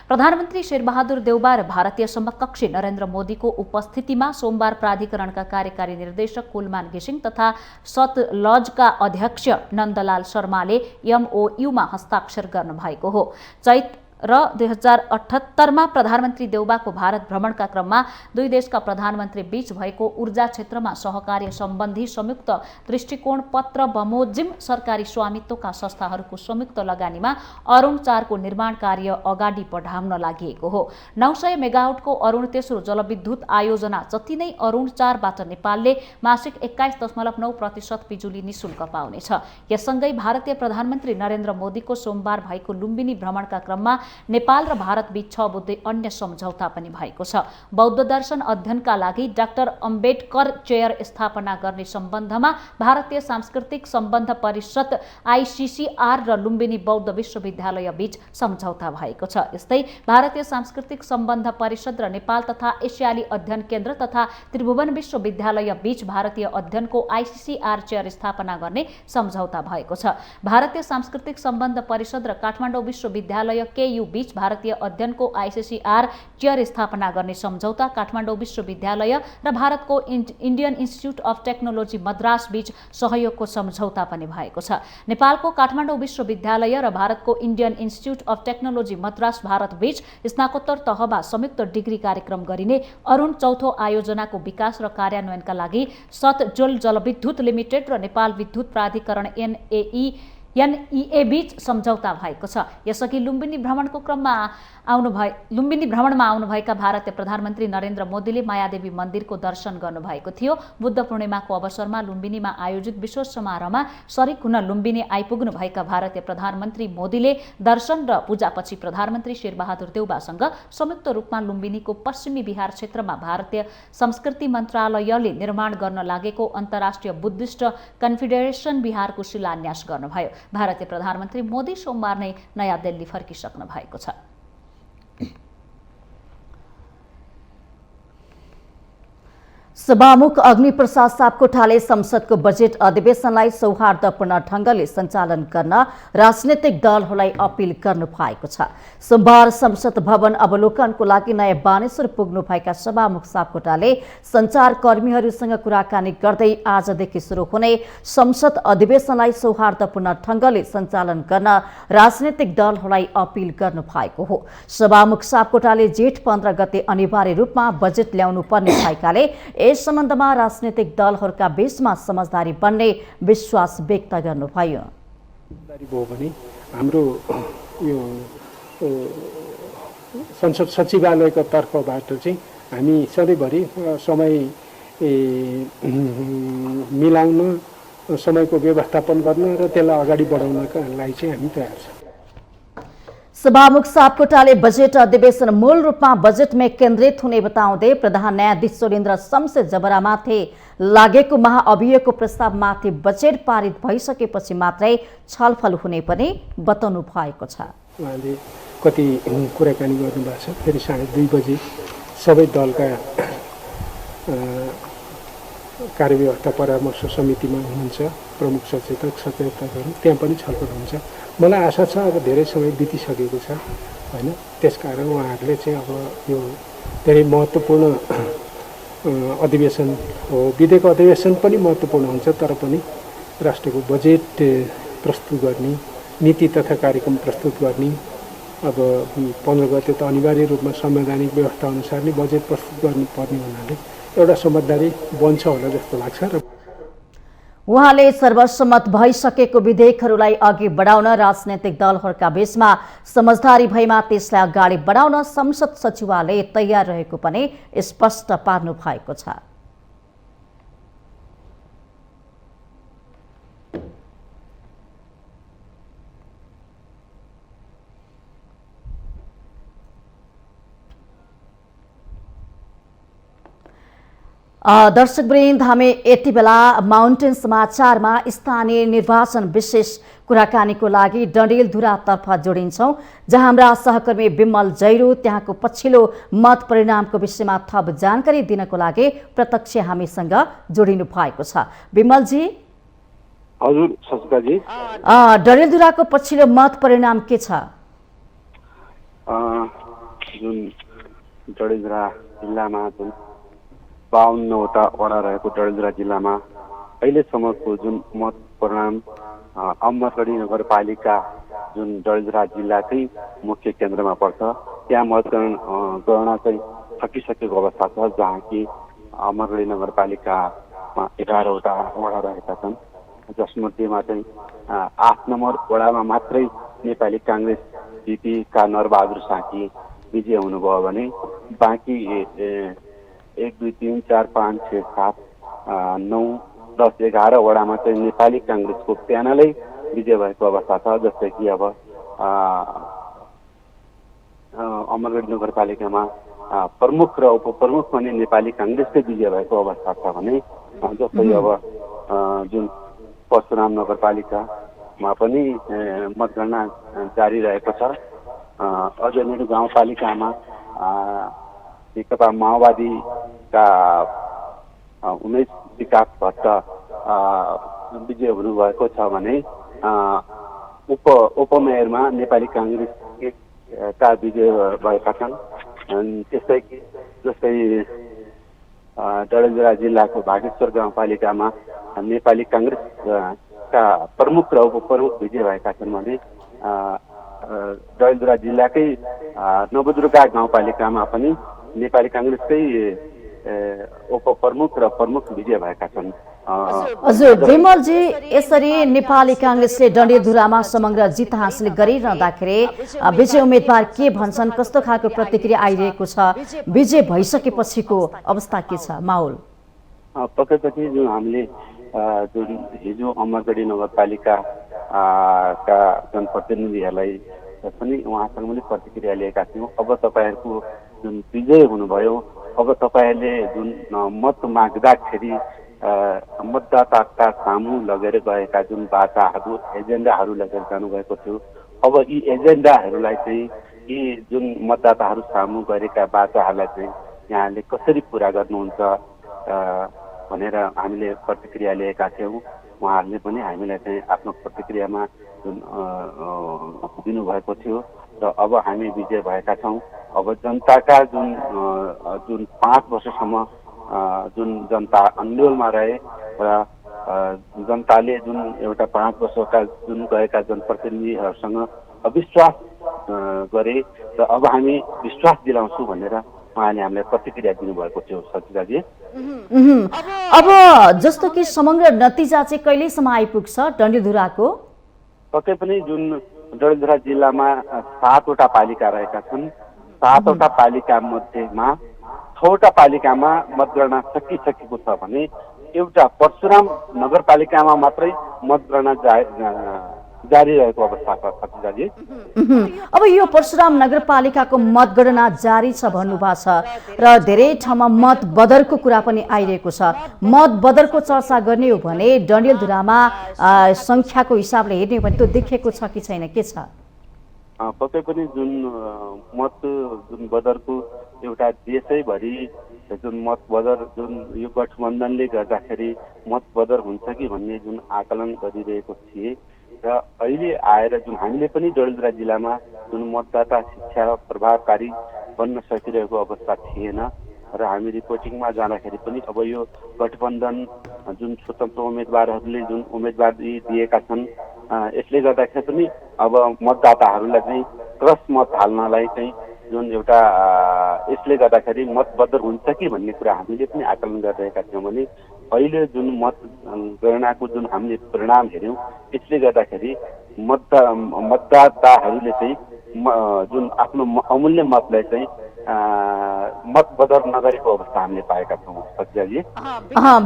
प्रधानमन्त्री शेरबहादुर देउबा र भारतीय समकक्षी नरेन्द्र मोदीको उपस्थितिमा सोमबार प्राधिकरणका कार्यकारी निर्देशक कुलमान घिसिङ तथा सतलजका अध्यक्ष नन्दलाल शर्माले MOU मा हस्ताक्षर गर्नुभएको हो। चैत र 2078मा प्रधानमन्त्री देउबाको भारत भ्रमणका क्रममा दुई देशका प्रधानमन्त्री बीच भएको ऊर्जा क्षेत्रमा सहकार्य सम्बन्धी संयुक्त दृष्टिकोण पत्र बमोजिम सरकारी स्वामित्वका संस्थाहरूको संयुक्त लगानीमा अरुण 4 को निर्माण कार्य अगाडि बढाउन लागि हो। 900 मेगावाटको अरुण तेस्रो जलविद्युत आयोजना जति नै अरुण 4बाट नेपालले मासिक 21.9% बिजुली निशुल्क पाउनेछ। यससँगै भारतीय प्रधानमन्त्री नरेन्द्र मोदीको सोमबार भएको लुम्बिनी भ्रमणका क्रममा नेपाल र भारत बीच 6 बुँदे अन्य सम्झौता पनि भएको छ। बौद्ध दर्शन अध्ययनका लागि डाक्टर अम्बेडकर चेयर स्थापना गर्ने सम्बन्धमा भारतीय सांस्कृतिक सम्बन्ध परिषद ICCR र लुम्बिनी बौद्ध विश्वविद्यालय बीच सम्झौता भएको छ। यस्तै भारतीय सांस्कृतिक सम्बन्ध परिषद र नेपाल तथा एसियाली अध्ययन केन्द्र तथा त्रिभुवन विश्वविद्यालय बीच भारतीय अध्ययनको ICCR चेयर स्थापना गर्ने सम्झौता भएको छ। भारतीय सांस्कृतिक सम्बन्ध परिषद र काठमाडौँ विश्वविद्यालय KU बीच भारतीय अध्ययनको ICCR चेयर स्थापना गर्ने सम्झौता काठमाडौँ विश्वविद्यालय र भारतको Indian institute of technology Madras बीच सहयोगको सम्झौता पनि भएको छ। नेपालको काठमाडौँ विश्वविद्यालय र भारतको Indian institute of technology Madras Bharat बीच स्नातकोत्तर तहमा संयुक्त डिग्री कार्यक्रम गरिने अरुण 4थो आयोजनाको विकास र कार्यान्वयनका लागि सतजल जलविद्युत लिमिटेड र नेपाल विद्युत प्राधिकरण NEA बीच सम्झौता भएको छ। यसअघि लुम्बिनी भ्रमणमा आउनुभएका भारतीय प्रधानमन्त्री नरेन्द्र मोदीले मायादेवी मन्दिरको दर्शन गर्नुभएको थियो। बुद्ध पूर्णिमाको अवसरमा लुम्बिनीमा आयोजित विशेष समारोहमा सरिक हुन लुम्बिनी आइपुग्नुभएका भारतीय प्रधानमन्त्री मोदीले दर्शन र पूजापछि प्रधानमन्त्री शेरबहादुर देउबासँग संयुक्त रूपमा लुम्बिनीको पश्चिमी बिहार क्षेत्रमा भारतीय संस्कृति मन्त्रालयले निर्माण गर्न लागेको अन्तर्राष्ट्रिय बुद्धिस्ट कन्फेडरेसन बिहारको शिलान्यास गर्नुभयो। भारतीय प्रधानमन्त्री मोदी सोमबार नै नयाँ दिल्ली फर्किसक्नु भएको छ। सभामुख अग्निप्रसाद सापकोटाले संसदको बजेट अधिवेशनलाई सौहार्दपूर्ण ढंगले सञ्चालन गर्न राजनीतिक दलहरूलाई अपील गर्नु भएको छ। सोमबार संसद भवन अवलोकनको लागि नयाँ बानेश्वर पुग्नुभएका सभामुख सापकोटाले सञ्चारकर्मीहरूसँग कुराकानी गर्दै आजदेखि सुरु हुने संसद अधिवेशनलाई सौहार्दपूर्ण ढंगले सञ्चालन गर्न राजनीतिक दलहरूलाई अपील गर्नु भएको हो। सभामुख सापकोटाले जेठ 15 गते अनिवार्य रूपमा बजेट ल्याउनु पर्ने भएकाले यस सम्बन्धमा राजनीतिक दलहरूका बीचमा समझदारी बन्ने विश्वास व्यक्त गर्नुभयो। हाम्रो यो संसद सचिवालयको तर्फबाट चाहिँ हामी सधैँभरि समय मिलाउन, समयको व्यवस्थापन गर्न र त्यसलाई अगाडि बढाउनका लागि चाहिँ हामी तयार छौँ। सभामुख सापकोटाले बजेट अधिवेशन मूल रूपमा बजेटमै केन्द्रित हुने बताउँदै प्रधान न्यायाधीश सुरेन्द्र शमशेर जबरामाथि लागेको महाअभियोगको प्रस्तावमाथि बजेट पारित भइसकेपछि मात्रै छलफल हुने पनि बताउनु भएको छ। उहाँले कति कुराकानी गर्नुभएको छ। फेरि 2:30 बजे सबै दलका कार्यव्यवस्था परामर्श समितिमा हुनुहुन्छ प्रमुख सचेतक सचेतकहरू, त्यहाँ पनि छलफल हुन्छ। मलाई आशा छ अब धेरै समय बितिसकेको छ हैन, त्यसकारण उहाँहरूले चाहिँ अब यो धेरै महत्त्वपूर्ण अधिवेशन हो। विधेयक अधिवेशन पनि महत्त्वपूर्ण हुन्छ, तर पनि राष्ट्रको बजेट प्रस्तुत गर्ने, नीति तथा कार्यक्रम प्रस्तुत गर्ने, अब 15 गते त अनिवार्य रूपमा संवैधानिक व्यवस्था अनुसार नै बजेट प्रस्तुत गर्नुपर्ने हुनाले एउटा समझदारी बन्छ होला जस्तो लाग्छ। र उहाँले सर्वसम्मत भइसकेको विधेयकहरूलाई अघि बढाउन राजनैतिक दलहरूका बीचमा समझदारी भएमा त्यसलाई अगाडि बढाउन संसद सचिवालय तयार रहेको पनि स्पष्ट पार्नु भएको छ। दर्शकवृन्द, हामी यति बेला माउन्टेन समाचारमा स्थानीय निर्वाचन विशेष कुराकानीको लागि डडेलधुरातर्फ जोडिन्छौँ, जहाँ हाम्रा सहकर्मी विमल जैरू त्यहाँको पछिल्लो मत परिणामको विषयमा थप जानकारी दिनको लागि प्रत्यक्ष हामीसँग जोडिनु भएको छ। विमलजी। हजुर सस्काजी। डडेलधुराको पछिल्लो मत परिणाम के छ? जुन डडेलधुरा जिल्लामा जुन 52वटा वडा रहेको डडेलधुरा जिल्लामा अहिलेसम्मको जुन मत परिणाम अमरगढी नगरपालिका जुन डडेलधुरा जिल्लाकै मुख्य केन्द्रमा पर्छ त्यहाँ मतगणना चाहिँ सकिसकेको अवस्था छ, जहाँ कि अमरगढी नगरपालिकामा 11वटा वडा रहेका छन्, जसमध्येमा चाहिँ 8 नम्बर वडामा मात्रै नेपाली काङ्ग्रेस जिपीका नरबहादुर साकी विजय हुनुभयो भने बाँकी 1, 2, 3, 4, 5, 6, 7, 9, 10, 11 वडामा चाहिँ नेपाली काङ्ग्रेसको प्यानलै विजय भएको अवस्था छ। जस्तै कि अब अमरगढी नगरपालिकामा प्रमुख र उपप्रमुख पनि नेपाली काङ्ग्रेसकै विजय भएको अवस्था छ भने जस्तै अब जुन परशुराम नगरपालिकामा पनि मतगणना जारी रहेको छ। अजमेर गाउँपालिकामा नेकपा माओवादीका उमेश विकास भट्ट विजय हुनुभएको छ भने उपमेयरमा नेपाली काङ्ग्रेसका विजय भएका छन्। जस्तै डडेलधुरा जिल्लाको भागेश्वर गाउँपालिकामा नेपाली काङ्ग्रेसका प्रमुख र उपप्रमुख विजय भएका छन् भने डडेलधुरा जिल्लाकै नवदुर्गा गाउँपालिकामा पनि नेपाली काङ्ग्रेसकै उपप्रमुख र प्रमुख विजय भएका छन्। हजुर विमलजी, यसरी नेपाली काङ्ग्रेसले डडेलधुरामा समग्र जित हासिल गरिरहँदाखेरि विजय उम्मेदवार के भन्छन्, कस्तो खालको प्रतिक्रिया आइरहेको छ, विजय भइसकेपछिको अवस्था के छ माहौल? पक्कै पनि जुन हामीले जुन हिजो अमरगढी नगरपालिका का जनप्रतिनिधिहरूलाई पनि उहाँसँग पनि प्रतिक्रिया लिएका थियौँ। अब तपाईँहरूको जुन विजय हुनुभयो, अब तपाईँहरूले जुन मत माग्दाखेरि मतदाताका सामु लगेर गएका जुन बाचाहरू एजेन्डाहरू लगेर जानुभएको थियो, अब यी एजेन्डाहरूलाई चाहिँ यी जुन मतदाताहरू सामु गरेका बाचाहरूलाई चाहिँ यहाँले कसरी पुरा गर्नुहुन्छ भनेर हामीले प्रतिक्रिया लिएका थियौँ। उहाँहरूले पनि हामीलाई चाहिँ आफ्नो प्रतिक्रियामा जुन दिनुभएको थियो र अब हामी विजय भएका छौँ। अब जनताका जुन 5 वर्षसम्म जुन जनता अन्यलमा रहे र जनताले जुन एउटा 5 वर्षका जुन गएका जनप्रतिनिधिहरूसँग अविश्वास गरे र अब हामी विश्वास दिलाउँछौँ भनेर उहाँले हामीलाई प्रतिक्रिया दिनुभएको थियो। सचिदाजी, अब जस्तो कि समग्र नतिजा चाहिँ कहिलेसम्म आइपुग्छ डडेलधुराको? पक्कै पनि जुन डडेलधुरा जिल्लामा 7वटा पालिका रहेका छन्, 7वटा पालिका मध्येमा 6वटा पालिकामा मतगणना सकिसकेको छ भने एउटा परशुराम नगरपालिकामा मात्रै मतगणना जारी रहेको अवस्था छ। सचिदाजी, अब यो परशुराम नगरपालिकाको मतगणना जारी छ भन्नुभएको छ र धेरै ठाउँमा मत बदरको कुरा पनि आइरहेको छ। मत बदरको चर्चा गर्ने हो भने डडेलधुरामा संख्याको हिसाबले हेर्ने हो भने त्यो देखिएको छ कि छैन, के छ? पक्कै पनि जुन मत जुन बदरको एउटा देशैभरि जुन मत बदर जुन यो गठबन्धनले गर्दाखेरि मत बदर हुन्छ कि भन्ने जुन आकलन गरिरहेको थिए र अहिले आएर जुन हामीले पनि डडेलधुरा जिल्लामा जुन मतदाता शिक्षा प्रभावकारी बन्न सकिरहेको अवस्था थिएन र हामी रिपोर्टिङमा जाँदाखेरि पनि अब यो गठबन्धन जुन स्वतन्त्र उम्मेदवारहरूले जुन उम्मेदवारी दिएका छन् यसले गर्दाखेरि पनि अब मतदाताहरूलाई चाहिँ क्रस मत हाल्नलाई चाहिँ जुन एउटा यसले गर्दाखेरि मत बदर हुन्छ कि भन्ने कुरा हामीले पनि आकलन गरिरहेका थियौँ भने अहिले जुन मतगणनाको जुन हामीले परिणाम हेऱ्यौँ यसले गर्दाखेरि मतदाताहरूले चाहिँ जुन आफ्नो अमूल्य मतलाई चाहिँ मत बदर नगरेको अवस्था हामीले पाएका छौँ। सचिदाजी,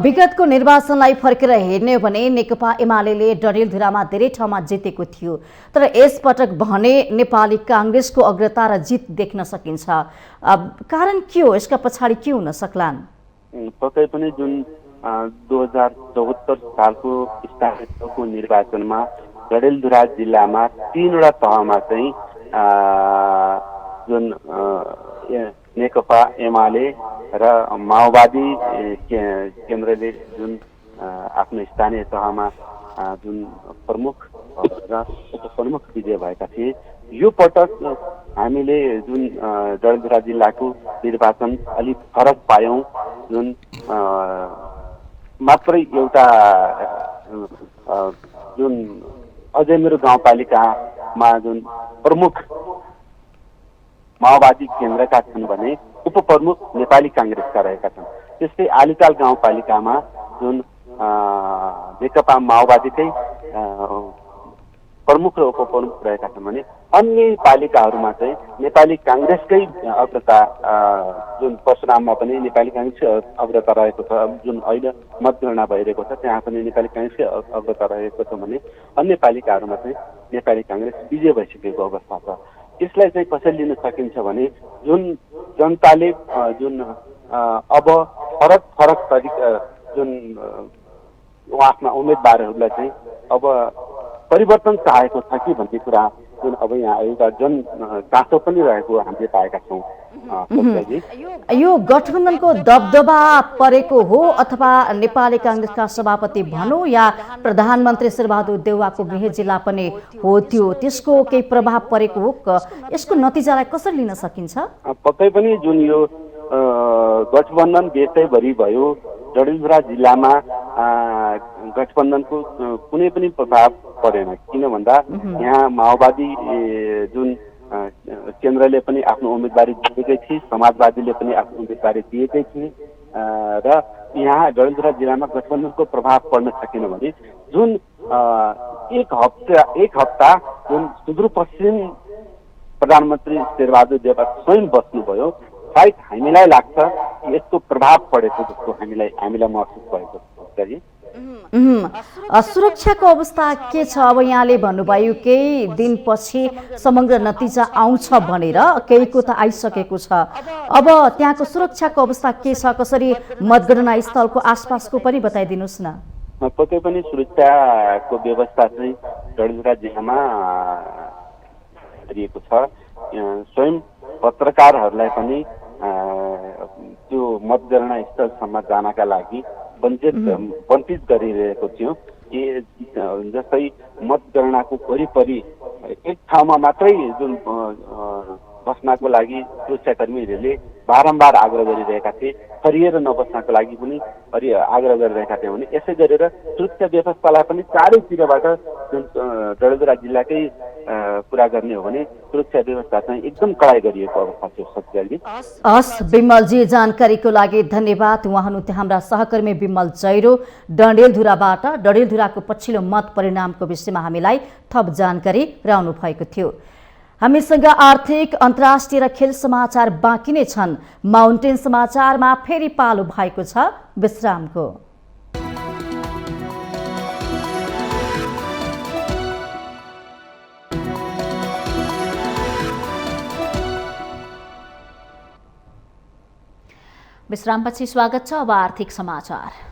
विगतको निर्वाचनलाई फर्केर हेर्ने हो भने नेकपा एमाले डडेलधुरामा धेरै ठाउँमा जितेको थियो, तर यसपटक भने नेपाली काङ्ग्रेसको अग्रता र जित देख्न सकिन्छ। कारण के हो, यसका पछाडि के हुन सक्लान्? पक्कै पनि जुन 2074 सालको स्थानीय तहको निर्वाचनमा डडेलधुरा जिल्लामा 3वटा तहमा चाहिँ जुन नेकपा एमाले र माओवादी केन्द्रले जुन आफ्नो स्थानीय तहमा जुन प्रमुख र उपप्रमुख विजय भएका थिए। यो पटक हामीले जुन डडेलधुरा जिल्लाको निर्वाचन अलिक फरक पायौँ। जुन मात्रै एउटा जुन अझै मेरो गाउँपालिका जुन प्रमुख माओवादी केन्द्रका छन् भने उपप्रमुख नेपाली काङ्ग्रेसका रहेका छन्। त्यस्तै आलिताल गाउँपालिकामा जुन नेकपा माओवादीकै प्रमुख र उपप्रमुख रहेका छन् भने अन्य पालिकाहरूमा चाहिँ नेपाली काङ्ग्रेसकै अग्रता जुन परशुराममा पनि नेपाली काङ्ग्रेसकै अग्रता रहेको छ। जुन अहिले मतगणना भइरहेको छ त्यहाँ पनि नेपाली काङ्ग्रेसकै अग्रता रहेको छ भने अन्य पालिकाहरूमा चाहिँ नेपाली काङ्ग्रेस विजय भइसकेको अवस्था छ। यसलाई चाहिँ कसरी लिन सकिन्छ भने जुन जनताले जुन अब फरक फरक तरिका जुन आफ्ना उम्मेदवारहरूलाई चाहिँ अब परिवर्तन चाहेको छ कि भन्ने कुरा जुन अब यहाँ एउटा जन चासो पनि रहेको हामीले पाएका छौँ। यो गठबन्धनको दबदबा परेको हो अथवा नेपाली काङ्ग्रेसका सभापति भनौँ या प्रधानमन्त्री शेरबहादुर देउवाको गृह जिल्ला पनि हो त्यसको केही प्रभाव परेको हो? यसको नतिजालाई कसरी लिन सकिन्छ? पक्कै पनि जुन यो गठबन्धन देशैभरि भयो, डडेलधुरा जिल्लामा गठबन्धनको कुनै पनि प्रभाव परेन। किन भन्दा यहाँ माओवादी जुन केन्द्रले पनि आफ्नो उम्मेदवारी दिएकै थिए, समाजवादीले पनि आफ्नो उम्मेदवारी दिएकै थिए र यहाँ डडेलधुरा जिल्लामा गठबन्धनको प्रभाव पर्न सकेन भने जुन एक हप्ता जुन सुदूरपश्चिम प्रधानमन्त्री शेरबहादुर देउवा स्वयं बस्नुभयो, सायद हामीलाई लाग्छ यसको प्रभाव परेको जस्तो हामीलाई महसुस भएको छ। सुरक्षाको अवस्था के छ? अब यहाँले भन्नुभयो केही दिनपछि समग्र नतिजा आउँछ भनेर, केहीको त आइसकेको छ। अब त्यहाँको सुरक्षाको अवस्था के छ? कसरी मतगणना स्थलको आसपासको पनि बताइदिनुहोस् न। पक्कै पनि सुरक्षाको व्यवस्था चाहिँ डडेलधुरा जिल्लामा गरिएको छ। स्वयं पत्रकारहरूलाई पनि त्यो मतगणना स्थलसम्म जानका लागि वञ्चित गरिरहेको थियो कि जस्तै मतगणनाको वरिपरि एक ठाउँमा मात्रै जुन बस्नको लागि सुरक्षाकर्मीहरूले बारम्बार आग्रह गरिरहेका थिए, फरिएर नबस्नको लागि पनि आग्रह गरिरहेका थिए भने यसै गरेर सुरक्षा व्यवस्थालाई पनि चारैतिरबाट जुन डडेलधुरा जिल्लाकै कुरा गर्ने हो भने सुरक्षा व्यवस्था चाहिँ एकदम कडाई गरिएको अवस्था छ। सत्यजी हस् विमलजी, जानकारीको लागि धन्यवाद। उहाँ हुनुहुन्थ्यो हाम्रा सहकर्मी विमल जैरो डडेलधुराबाट। डडेलधुराको पछिल्लो मत परिणामको विषयमा हामीलाई थप जानकारी गराउनु भएको थियो। हामीसँग आर्थिक, अन्तर्राष्ट्रिय र खेल समाचार बाँकी नै छन्। माउन्टेन समाचारमा फेरि पालो भएको छ विश्रामको। विश्रामपछि स्वागत छ। अब आर्थिक समाचार।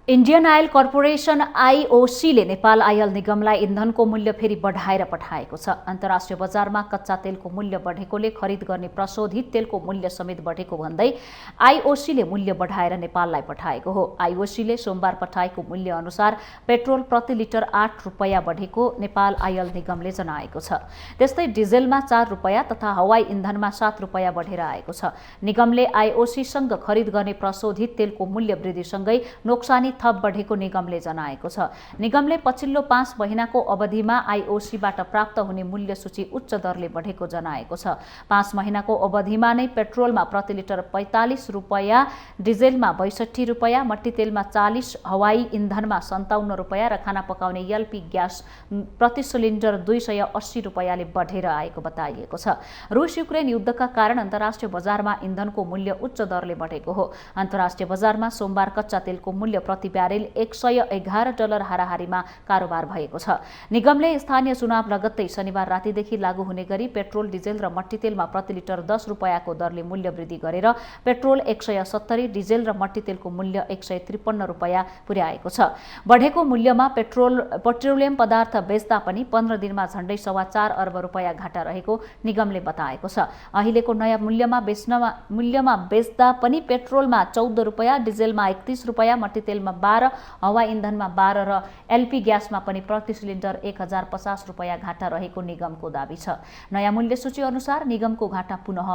इन्डियन आयल कर्पोरेसन आईओसीले नेपाल आयल निगमलाई इन्धनको मूल्य फेरि बढाएर पठाएको छ। अन्तर्राष्ट्रिय बजारमा कच्चा तेलको मूल्य बढेकोले खरिद गर्ने प्रशोधित तेलको मूल्य समेत बढेको भन्दै आईओसीले मूल्य बढाएर नेपाललाई पठाएको हो। आईओसीले सोमबार पठाएको मूल्य अनुसार पेट्रोल प्रति लिटर 8 रुपैयाँ बढेको नेपाल आयल निगमले जनाएको छ। त्यस्तै डिजेलमा 4 रुपैयाँ तथा हवाई इन्धनमा 7 रुपैयाँ बढेर आएको छ। निगमले आईओसीसँग खरिद गर्ने प्रशोधित तेलको मूल्य वृद्धिसँगै नोक्सानी थप बढेको निगमले जनाएको छ। निगमले पछिल्लो 5 महिनाको अवधिमा आईओसीबाट प्राप्त हुने मूल्य सूची उच्च दरले बढेको जनाएको छ। 5 महिनाको अवधिमा नै पेट्रोलमा प्रति लिटर 45 रुपैयाँ, डिजेलमा 62 रुपैयाँ, मट्टी तेलमा 40, हवाई इन्धनमा 57 रुपैयाँ र खाना पकाउने एलपी ग्यास प्रति सिलिन्डर 280 रुपैयाँले बढेर आएको बताइएको छ। रुस युक्रेन युद्धका कारण अन्तर्राष्ट्रिय बजारमा इन्धनको मूल्य उच्च दरले बढेको हो। अन्तर्राष्ट्रिय बजारमा सोमबार कच्चा तेलको मूल्य प्रति ब्यारेल $111 हाराहारीमा कारोबार भएको छ। निगमले स्थानीय चुनाव लगत्तै शनिबार रातिदेखि लागू हुने गरी पेट्रोल, डिजेल र मट्टी तेलमा प्रति लिटर 10 रुपैयाँको दरले मूल्य वृद्धि गरेर पेट्रोल 170, डिजेल र मट्टी तेलको मूल्य 153 रुपैयाँ पुर्याएको छ। बढेको मूल्यमा पेट्रोलियम पदार्थ बेच्दा पनि 15 दिनमा झण्डै 4.25 अर्ब रुपैयाँ घाटा रहेको निगमले बताएको छ। अहिलेको नयाँ मूल्यमा बेच्दा पनि पेट्रोलमा 14 रुपैयाँ, डिजेलमा 31 रुपैयाँ, मट्टी तेलमा 12, हवाई इन्धनमा 12 र एलपी ग्यासमा पनि प्रति सिलिन्डर 1050 रुपैयाँ घाटा रहेको निगमको दाबी छ। नयाँ मूल्य सूची अनुसार निगमको घाटा पुनः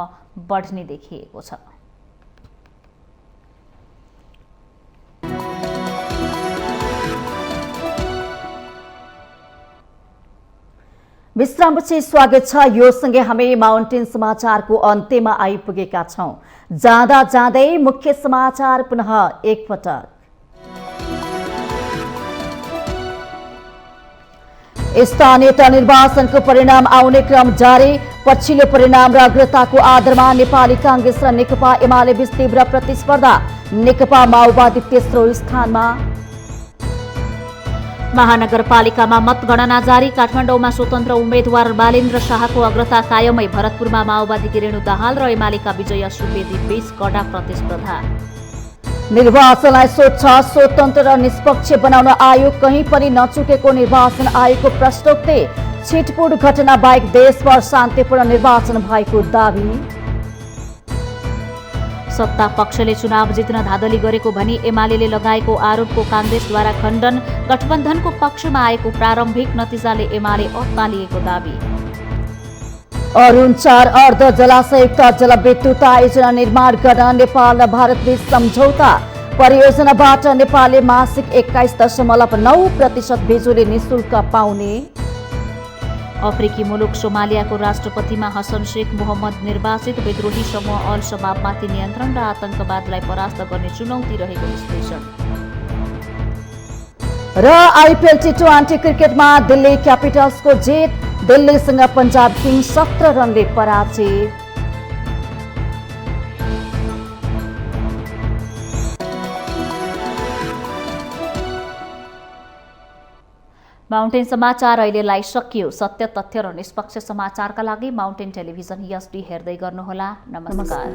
बढ्ने देखिएको छ। विश्रामपछि स्वागत छ। यो सँगै हामी माउन्टेन समाचारको अन्त्यमा आइपुगेका छौं। जाँदा जाँदै मुख्य समाचार पुनः एकपटक। स्थानीय तह निर्वाचनको परिणाम आउने क्रम जारी। पछिल्लो परिणाम र अग्रताको आधारमा नेपाली कांग्रेस र नेकपा एमाले बीच तीव्र प्रतिस्पर्धा। नेकपा माओवादी तेस्रो स्थानमा। महानगरपालिकामा मतगणना जारी। काठमाडौँमा स्वतन्त्र उम्मेद्वार बालेन्द्र शाहको अग्रता कायमै। भरतपुरमा माओवादीकी रेणु दाहाल र एमालेका विजय सुवेदी बीच कडा प्रतिस्पर्धा। निर्वाचनलाई स्वच्छ, स्वतन्त्र र निष्पक्ष बनाउन आयोग कहीँ पनि नचुकेको निर्वाचन आयोगको प्रश्नोक्ति। छिटपुट घटना बाहेक देशभर शान्तिपूर्ण निर्वाचन भएको दावी। सत्ता पक्षले चुनाव जित्न धाँधली गरेको भनी एमालेले लगाएको आरोपको कांग्रेसद्वारा खण्डन। गठबन्धनको पक्षमा आएको प्रारम्भिक नतिजाले एमाले अत्तालिएको दावी। अरुण 4 अर्ध जलाशयुक्त जलविद्युत आयोजना निर्माण गर्न नेपाल र भारतबीच सम्झौता। परियोजनाबाट नेपालले मासिक 21.9% बिजुली निशुल्क पाउने। अफ्रिकी मुलुक सोमालियाको राष्ट्रपतिमा हसन शेख मोहम्मद निर्वाचित। विद्रोही समूह अल शबाबमाथि नियन्त्रण र आतंकवादलाई परास्त गर्ने चुनौती रहेको विश्लेषण। र आइपिएल टी20 क्रिकेटमा दिल्ली क्यापिटल्सको जित। दिल्लीसँग पंजाब किङ्स 17 रनले पराजित। माउन्टेन समाचार अहिलेलाई सकियो। सत्य, तथ्य र निष्पक्ष समाचारका लागि माउन्टेन टेलिभिजन HD हेर्दै गर्नुहोला। नमस्कार।